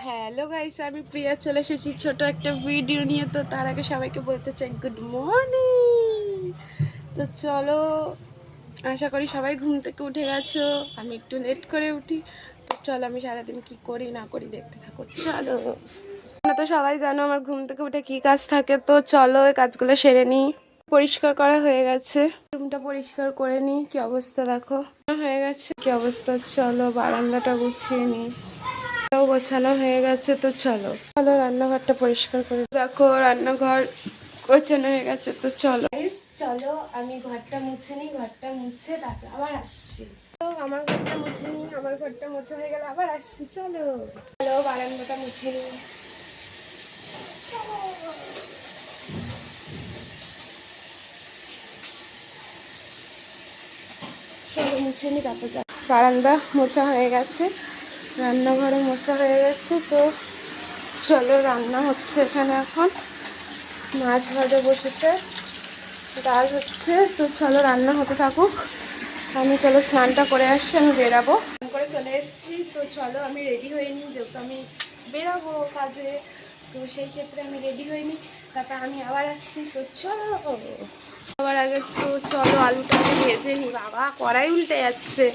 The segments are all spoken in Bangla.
হ্যালো গাইস, আমি প্রিয়া চলে এসেছি ছোট একটা ভিডিও নিয়ে। তো তার আগে সবাইকে বলতে চাই গুড মর্নিং। তো চলো, আশা করি সবাই ঘুম থেকে উঠে গেছো। আমি একটু লেট করে উঠি। তো চলো, আমি সারাদিন কি করি না করি দেখতে থাকো। চলো, তো সবাই জানো আমার ঘুম থেকে উঠে কি কাজ থাকে। তো চলো এই কাজগুলো সেরে নিই। পরিষ্কার করা হয়ে গেছে, রুমটা পরিষ্কার করে নিই। কি অবস্থা দেখো, হয়ে গেছে কি অবস্থা। চলো বারান্দাটা গুছিয়ে নিই। গোছানো হয়ে গেছে। তো চলো চলো রান্নাঘরটা পরিষ্কার করে দেখো। রান্নাঘর গোছানো হয়ে গেছে। তো চলো চলো আমি ঘরটা মুছে নিই। ঘরটা মুছে তারপর আবার আসছি। তো আমার ঘরটা মুছে নিই। আমার ঘরটা মুছে হয়ে গেলে আবার আসছি। চলো চলো বারান্দাটা মুছে নিই। চলো মুছে নিই তারপর। বারান্দা মোছা হয়ে গেছে, রান্নাঘরে মোছা হয়ে গেছে। তো চলো রান্না হচ্ছে এখানে। এখন মাছ ভাজা বসেছে, ডাল হচ্ছে। তো চলো রান্না হতে থাকুক। আমি চলো স্নানটা করে আসছি, আমি বেরাবো। স্নান করে চলে এসেছি। তো চলো আমি রেডি হয়ে নিই, যেহেতু আমি বেরাবো কাজে। তো সেই ক্ষেত্রে আমি রেডি হয়ে নিই, তারপর আমি আবার আসছি। তো চলো আবার আগে তো চলো আলুটাকে ভেজে নিই। বাবা কড়াই উল্টে যাচ্ছে।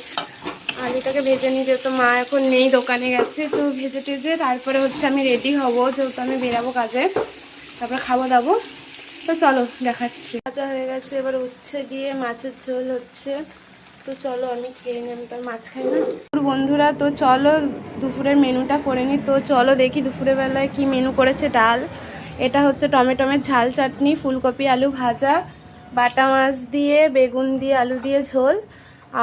আলুটাকে ভেজে নিই, যেহেতু মা এখন নেই, দোকানে গেছে। তো ভেজে টেজে তারপরে হচ্ছে আমি রেডি হব, যেহেতু আমি বেরাবো কাজে। তারপরে খাবো দাবো। তো চলো দেখাচ্ছি। ভাজা হয়ে গেছে, এবার উচ্ছে দিয়ে মাছের ঝোল হচ্ছে। তো চলো আমি খেয়ে নিই, আমি তো আর মাছ খাই না। বন্ধুরা তো চলো দুপুরের মেনুটা করে নিই। তো চলো দেখি দুপুরের বেলায় কি মেনু করেছে। ডাল, এটা হচ্ছে টমেটোমের ঝাল চাটনি, ফুলকপি আলু ভাজা, বাটা মাছ দিয়ে বেগুন দিয়ে আলু দিয়ে ঝোল,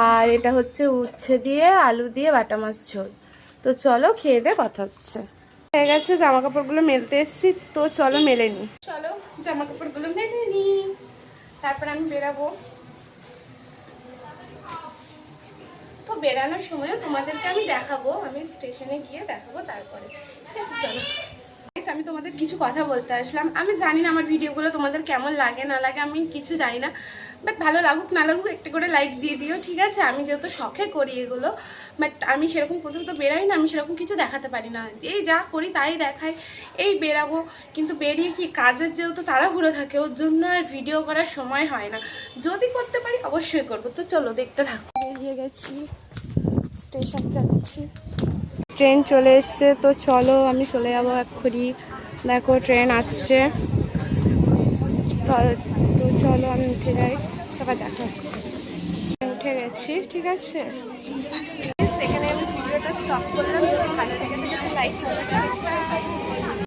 আর এটা হচ্ছে উচ্ছে দিয়ে আলু দিয়ে বাটা মাছ ঝোল। তো চলো খেয়ে দিয়ে কথা হচ্ছে। হয়ে গেছে, জামা কাপড়গুলো মেলতে এসেছি। তো চলো মেলে নিই। চলো জামা কাপড়গুলো মেলে নিই, তারপর আমি বেরাবো। তো বেরানোর সময়ও তোমাদেরকে আমি দেখাবো, আমি স্টেশনে গিয়ে দেখাবো তারপরে। ঠিক আছে চলো। আমি তোমাদের কিছু কথা বলতে আসলাম। আমি জানি না আমার ভিডিওগুলো তোমাদের কেমন লাগে না লাগে, আমি কিছু জানি না। বাট ভালো লাগুক না লাগুক একটা করে লাইক দিয়ে দিও, ঠিক আছে? আমি যেহেতু শখে করি এগুলো, বাট আমি সেরকম কোথাও তো বেরাই না, আমি সেরকম কিছু দেখাতে পারি না। এই যা করি তাই দেখাই। এই বেরাবো, কিন্তু বেরিয়ে কি কাজের যেহেতু তাড়াহুড়ো থাকে, ওর জন্য আর ভিডিও করার সময় হয় না। যদি করতে পারি অবশ্যই করবো। তো চলো দেখতে থাকো। বেরিয়ে গেছি, স্টেশন যাচ্ছি। ট্রেন চলে এসছে। তো চলো আমি চলে যাবো এক্ষুনি। দেখো ট্রেন আসছে। তো চলো আমি উঠে যাই, তারপর দেখা হচ্ছে। উঠে গেছি, ঠিক আছে। সেখানে আমি ভিডিওটা স্টপ করলাম। যদি ভালো লেগে থাকে লাইক করবে।